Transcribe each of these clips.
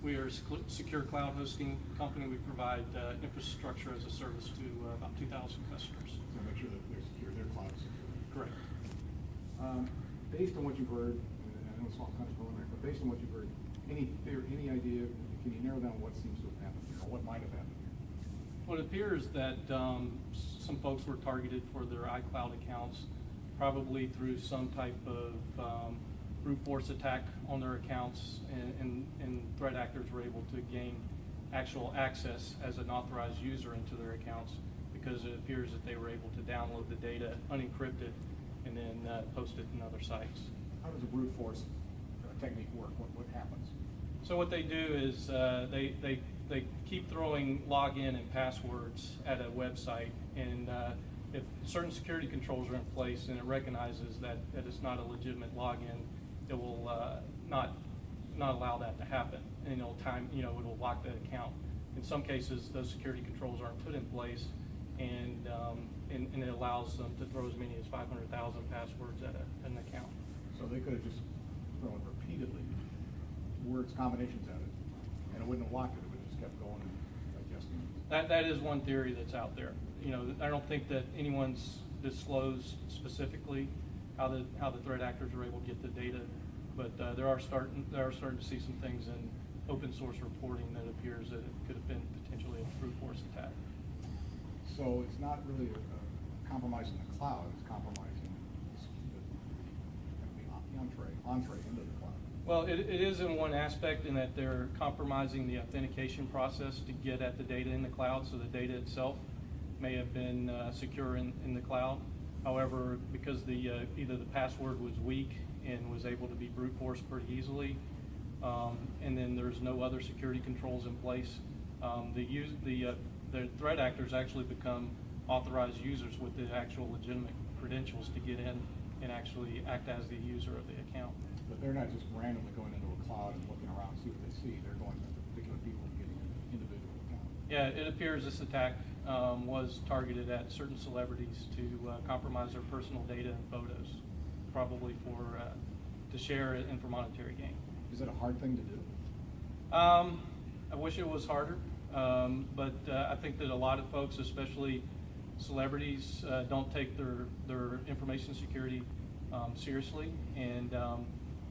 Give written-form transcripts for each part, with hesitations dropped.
We are a secure cloud hosting company. We provide infrastructure as a service to about 2,000 customers. So make sure that they're secure, their cloud is secure. Correct. Based on what you've heard, and I know it's all kind of preliminary, but based on what you've heard, any idea, can you narrow down what seems to have happened here, or what might have happened here? Well, it appears that some folks were targeted for their iCloud accounts, probably through some type of brute force attack on their accounts, and threat actors were able to gain actual access as an authorized user into their accounts, because it appears that they were able to download the data unencrypted and then post it in other sites. How does a brute force technique work? What happens? So what they do is they keep throwing login and passwords at a website, and if certain security controls are in place and it recognizes that it's not a legitimate login, it will not allow that to happen, and it'll lock that account. In some cases, those security controls aren't put in place, and it allows them to throw as many as 500,000 passwords at an account. So they could have just thrown repeatedly words, combinations at it, and it wouldn't have locked it. It would have just kept going and digesting it. That is one theory that's out there. I don't think that anyone's disclosed specifically how the threat actors are able to get the data, but there are starting to see some things in open source reporting that appears that it could have been potentially a brute force attack. So it's not really a compromise in the cloud; it's compromising the entree into the cloud. Well, it is in one aspect, in that they're compromising the authentication process to get at the data in the cloud, so the data itself may have been secure in the cloud. However, because either the password was weak and was able to be brute forced pretty easily, and then there's no other security controls in place, the threat actors actually become authorized users with the actual legitimate credentials to get in and actually act as the user of the account. But they're not just randomly going into a cloud and looking around to see what they see. They're going to particular people and getting an individual account. Yeah, it appears this attack was targeted at certain celebrities to compromise their personal data and photos, probably to share it and for monetary gain. Is it a hard thing to do? I wish it was harder, but I think that a lot of folks, especially celebrities, don't take their information security seriously, and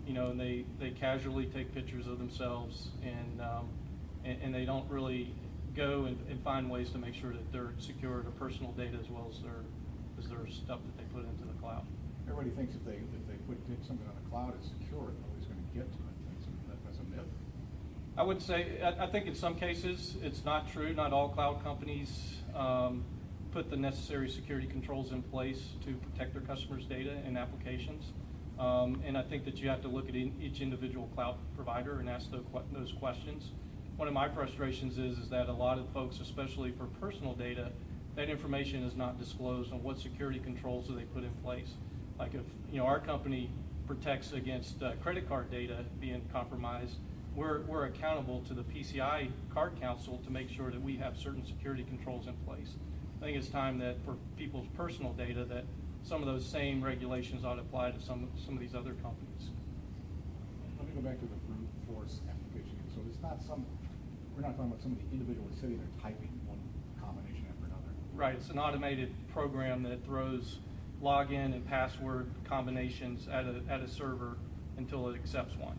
and they casually take pictures of themselves, and they don't really go and find ways to make sure that they're secure their personal data as well as their stuff that they put into the cloud. Everybody thinks if they put something on the cloud, it's secure, and nobody's going to get to it. That's a myth. I would say, I think in some cases it's not true. Not all cloud companies put the necessary security controls in place to protect their customers' data and applications. And I think that you have to look at each individual cloud provider and ask those questions. One of my frustrations is that a lot of folks, especially for personal data, that information is not disclosed on what security controls do they put in place. Like if our company protects against credit card data being compromised, we're accountable to the PCI Card Council to make sure that we have certain security controls in place. I think it's time that for people's personal data that some of those same regulations ought to apply to some of these other companies. Let me go back to the brute force application. So it's not we're not talking about somebody individually sitting there typing one combination after another. Right, it's an automated program that throws login and password combinations at a server until it accepts one.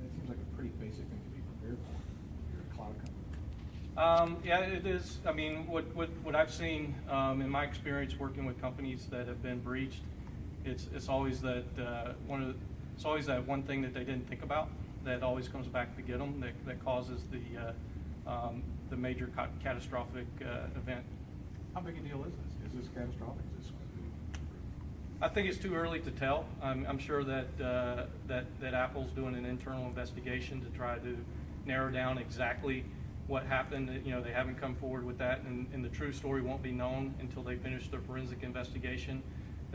That seems like a pretty basic thing to be prepared for if you're a cloud company. Yeah, it is. I mean, what I've seen in my experience working with companies that have been breached, it's always that it's always that one thing that they didn't think about that always comes back to get them, that causes the major catastrophic event. How big a deal is this? Is this catastrophic? Is this? I think it's too early to tell. I'm sure that Apple's doing an internal investigation to try to narrow down exactly what happened. They haven't come forward with that, and the true story won't be known until they finish their forensic investigation,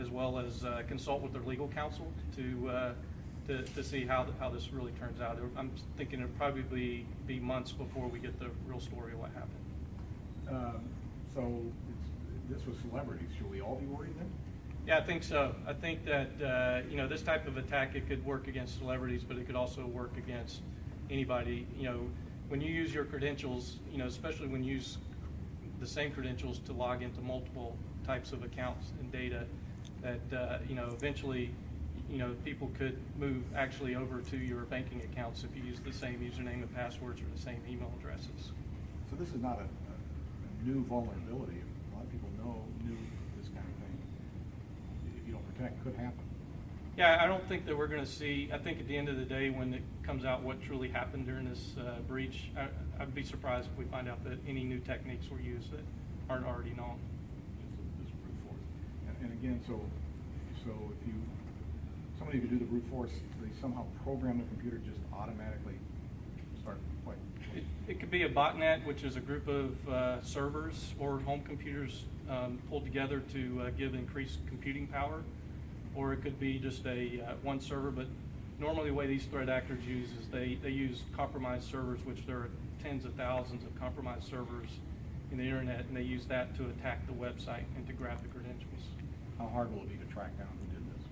as well as consult with their legal counsel to see how this really turns out. I'm thinking it'll probably be months before we get the real story of what happened. So this was celebrities. Should we all be worried then? Yeah, I think so. I think that this type of attack, it could work against celebrities, but it could also work against anybody. When you use your credentials, especially when you use the same credentials to log into multiple types of accounts and data, that eventually people could move actually over to your banking accounts if you use the same username and passwords or the same email addresses. So this is not a new vulnerability. A lot of people knew this kind of thing, if you don't protect, could happen. Yeah, I don't think that we're going to see. I think at the end of the day, when it comes out what truly happened during this breach, I'd be surprised if we find out that any new techniques were used that aren't already known. This brute force. And again, so if somebody could do the brute force, they somehow program the computer just automatically start like. It could be a botnet, which is a group of servers or home computers pulled together to give increased computing power, or it could be just a one server. But normally the way these threat actors use is they use compromised servers, which there are tens of thousands of compromised servers in the internet, and they use that to attack the website and to grab the credentials. How hard will it be to track down who did this?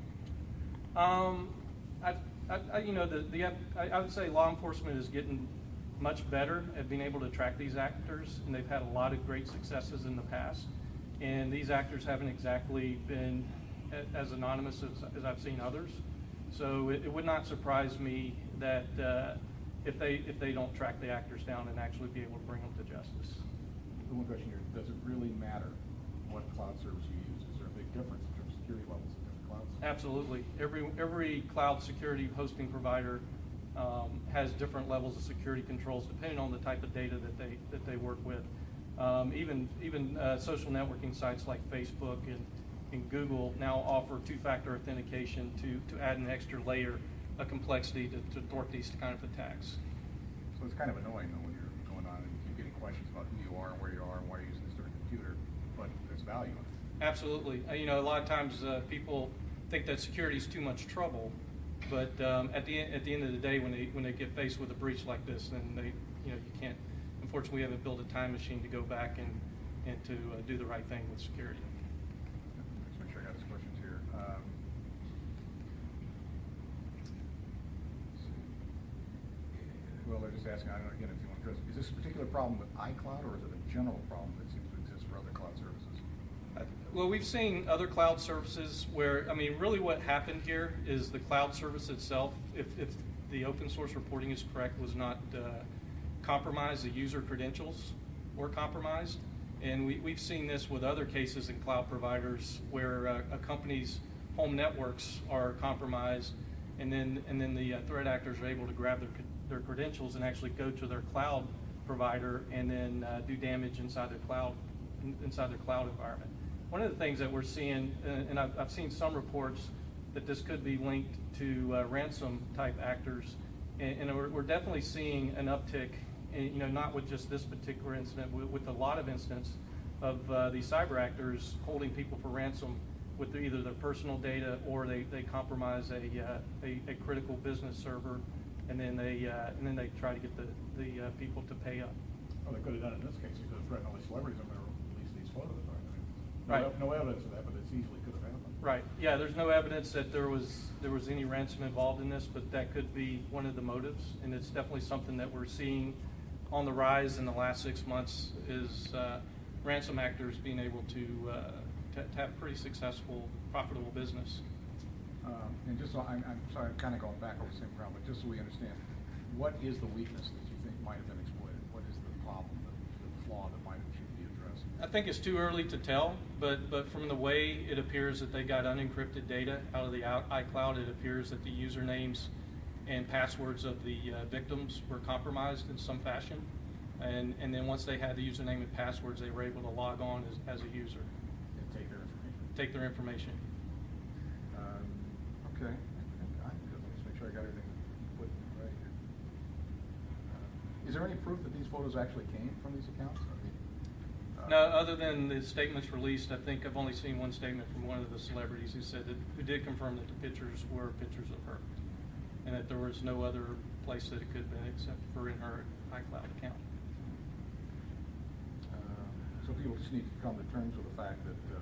I would say law enforcement is getting much better at being able to track these actors, and they've had a lot of great successes in the past. And these actors haven't exactly been as anonymous as I've seen others. So it would not surprise me that if they don't track the actors down and actually be able to bring them to justice. The one question here: does it really matter what cloud service you use? Is there a big difference in terms of security levels in different clouds? Absolutely. Every cloud security hosting provider has different levels of security controls depending on the type of data that they work with. Even social networking sites like Facebook and Google now offer two-factor authentication to add an extra layer of complexity to thwart these kind of attacks. So it's kind of annoying though when you're going on and you keep getting questions about who you are and where you are and why you're using this different computer, but there's value in it. Absolutely. A lot of times people think that security is too much trouble, but at the end of the day, when they get faced with a breach like this, then you can't. Unfortunately, we haven't built a time machine to go back and to do the right thing with security. Let's make sure I got his questions here. Well, they're just asking. I don't know again if you want to address. Is this a particular problem with iCloud, or is it a general problem that seems to exist for other cloud services? Well, we've seen other cloud services where, really what happened here is the cloud service itself, if the open source reporting is correct, was not compromised. The user credentials were compromised. And we've seen this with other cases in cloud providers where a company's home networks are compromised, and then the threat actors are able to grab their credentials and actually go to their cloud provider and then do damage inside their cloud environment. One of the things that we're seeing, and I've seen some reports that this could be linked to ransom type actors, and we're definitely seeing an uptick, not with just this particular incident, with a lot of incidents of these cyber actors holding people for ransom with either their personal data, or they compromise a critical business server, and then they try to get the people to pay up. Well, they could have done it in this case. They could have threatened all these celebrities. I'm going to release these photos. Right. No evidence of that, but it's easily could have happened. Right. Yeah. There's no evidence that there was any ransom involved in this, but that could be one of the motives, and it's definitely something that we're seeing on the rise in the last 6 months. Is ransom actors being able to have pretty successful, profitable business. And just so I'm sorry, I'm kind of going back over the same ground, but just so we understand, what is the weakness that you think might have been exploited? What is the problem, the flaw that should be addressed? I think it's too early to tell, but from the way it appears that they got unencrypted data out of the iCloud, it appears that the usernames and passwords of the victims were compromised in some fashion. And then once they had the username and passwords, they were able to log on as a user. And take their information. Take their information. Okay. I'm good. Let's make sure I got everything put right here. Is there any proof that these photos actually came from these accounts? No, other than the statements released, I think I've only seen one statement from one of the celebrities who did confirm that the pictures were pictures of her, and that there was no other place that it could have been except for in her iCloud account. So people just need to come to terms with the fact that the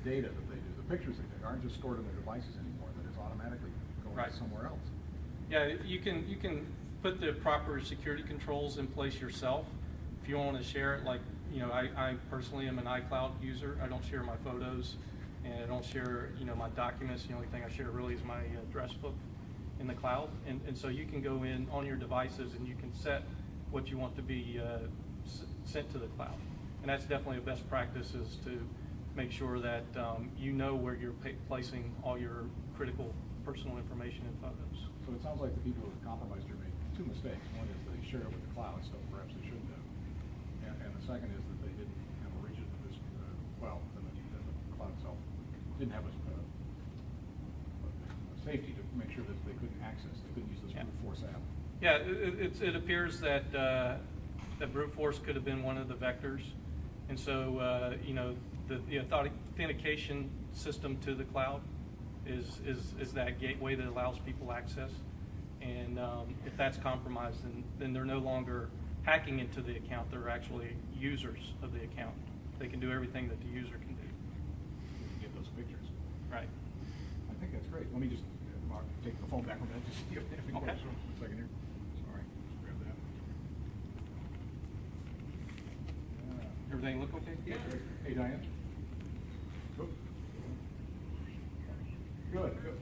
data that they do, the pictures they take, aren't just stored in their devices anymore, that it's automatically going Right. somewhere else. Yeah, you can put the proper security controls in place yourself. If you want to share it, like, I personally am an iCloud user. I don't share my photos, and I don't share, my documents. The only thing I share really is my address book in the cloud. And so you can go in on your devices and you can set what you want to be sent to the cloud. And that's definitely a best practice, is to make sure that you know where you're placing all your critical personal information and photos. So it sounds like the people who compromised her made two mistakes. One is they shared it with the cloud, so perhaps they shouldn't have. And the second is that they didn't have a rigid, the cloud itself didn't have a safety to make sure that they couldn't access, they couldn't use this brute force app. Yeah, it appears that that brute force could have been one of the vectors. And so, the authentication system to the cloud is that gateway that allows people access. And if that's compromised, then they're no longer hacking into the account. They're actually users of the account. They can do everything that the user can do. You can get those pictures. Right. I think that's great. Let me just take the phone back a minute to see if anything Okay. goes. 1 second here. Sorry, just grab that. Everything look okay? Yeah. Hey, Diane. Good. Good.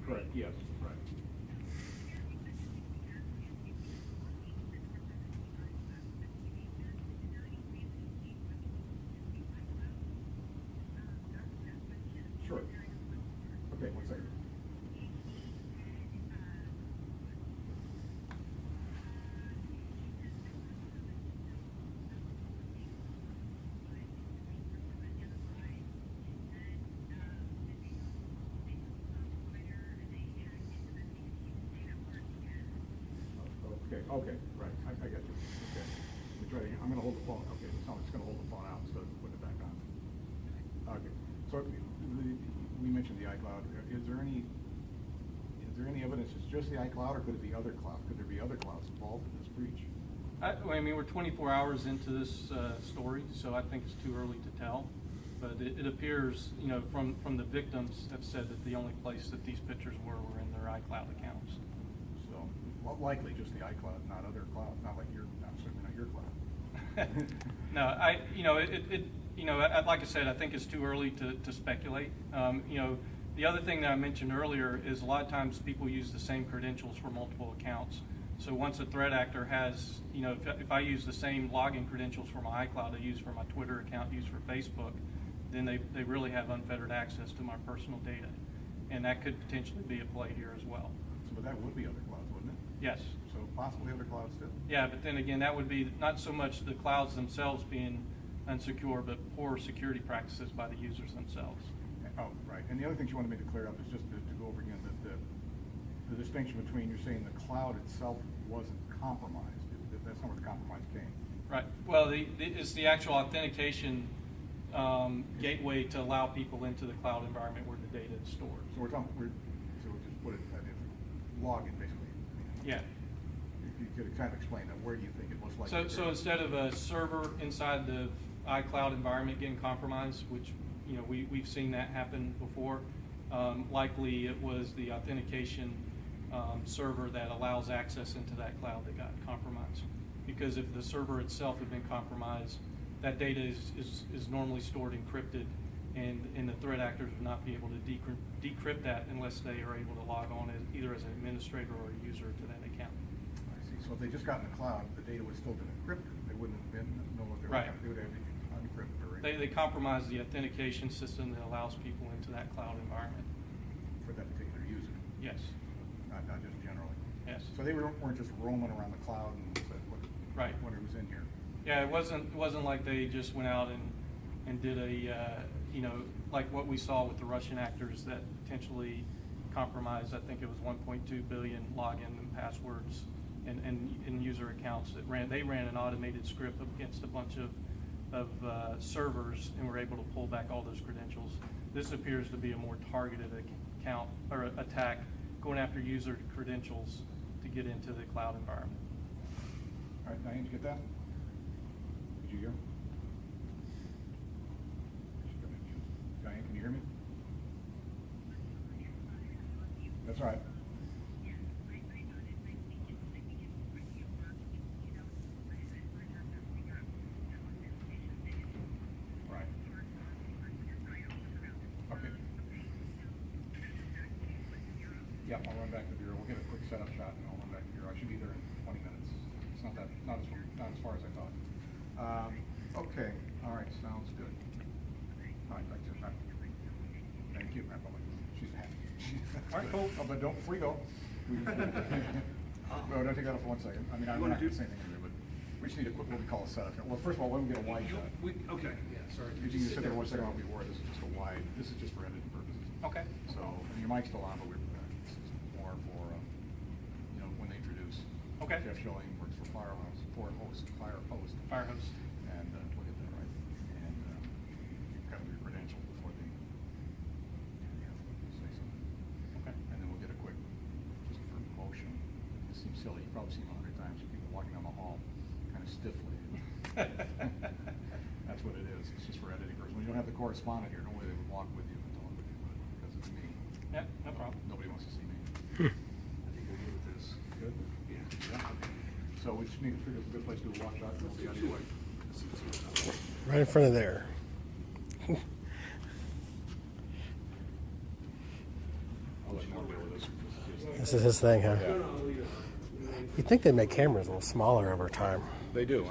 Correct, yes, right. Sure. Okay, 1 second. Okay, right, I get you. Okay. Let me try again. I'm gonna hold the phone, okay, so I'm just gonna hold the phone out instead of putting it back on. Okay, so we mentioned the iCloud. Is there any evidence it's just the iCloud, or could it be other clouds? Could there be other clouds involved in this breach? I mean, we're 24 hours into this story, so I think it's too early to tell. But it appears, from the victims have said that the only place that these pictures were in their iCloud accounts. So, well, likely just the iCloud, not other clouds, not certainly not your cloud. No, like I said, I think it's too early to speculate. The other thing that I mentioned earlier is a lot of times people use the same credentials for multiple accounts. So once a threat actor has, if I use the same login credentials for my iCloud I use for my Twitter account, use for Facebook, then they really have unfettered access to my personal data. And that could potentially be at play here as well. So, but that would be other clouds, wouldn't it? Yes. So possibly other clouds too? Yeah, but then again, that would be not so much the clouds themselves being unsecure, but poor security practices by the users themselves. Oh, right. And the other thing you wanted me to clear up is just to go over again the distinction between, you're saying the cloud itself wasn't compromised. That's not where the compromise came. Right. Well, it's the actual authentication gateway to allow people into the cloud environment where the data is stored. So we're just put it login basically. Yeah. If you could kind of explain that, where do you think it most likely? So instead of a server inside the iCloud environment getting compromised, which we've seen that happen before, likely it was the authentication server that allows access into that cloud that got compromised. Because if the server itself had been compromised, that data is normally stored encrypted, and the threat actors would not be able to decrypt that unless they are able to log on either as an administrator or a user to that account. I see. So if they just got in the cloud, the data would still been encrypted. They wouldn't have been no longer. Right. They would have been unencrypted. Right? They compromise the authentication system that allows people into that cloud environment. For that particular user. Yes. Not just generally. Yes. So they weren't just roaming around the cloud and said Right. What it was in here. Yeah, it wasn't like they just went out and did a like what we saw with the Russian actors that potentially compromised. I think it was 1.2 billion login and passwords and user accounts that they ran an automated script against a bunch of servers and were able to pull back all those credentials. This appears to be a more targeted account or attack, going after user credentials to get into the cloud environment. All right, Diane, did you get that? Did you hear? She's gonna mute. Diane, can you hear me? That's all right. Right. Okay. Yeah, I'll run back to the bureau. We'll get a quick setup shot and I'll run back to the bureau. I should be there in 20 minutes. It's not as far as I thought. Okay, all right, sounds good. All right, thank you. Thank you, Matt. She's happy. All right, cool. Oh, but don't, before we go, no, don't take that off for 1 second. I mean, I'm not gonna say anything anyway, but we just need a quick, what we call a setup. Well, first of all, let me get a wide shot. Okay, yeah, sorry. If you can sit there 1 second, I'll be worried. This is just a wide, this is just for editing purposes. Okay. So, and your mic's still on, but this is more for, when they introduce. Okay. Jeff Schilling works for Fire Host, Fire host. and look at that, right? And got to be credentialed before they say something. Okay. And then we'll get a quick, just for motion. It seems silly. You've probably seen 100 times. People walking down the hall, kind of stiffly. That's what it is. It's just for editing purposes. When you don't have the correspondent here, no way they would walk with you and talk with you, but because it's me. Yeah, no problem. Nobody wants to see me. I think we'll go with this. Good? Yeah. So we just need to figure out a good place to do a walk shot, and we'll be out of your way. Right in front of there. I'll let Mark deal with this. This is his thing, huh? Yeah. You'd think they'd make cameras a little smaller over time. They do.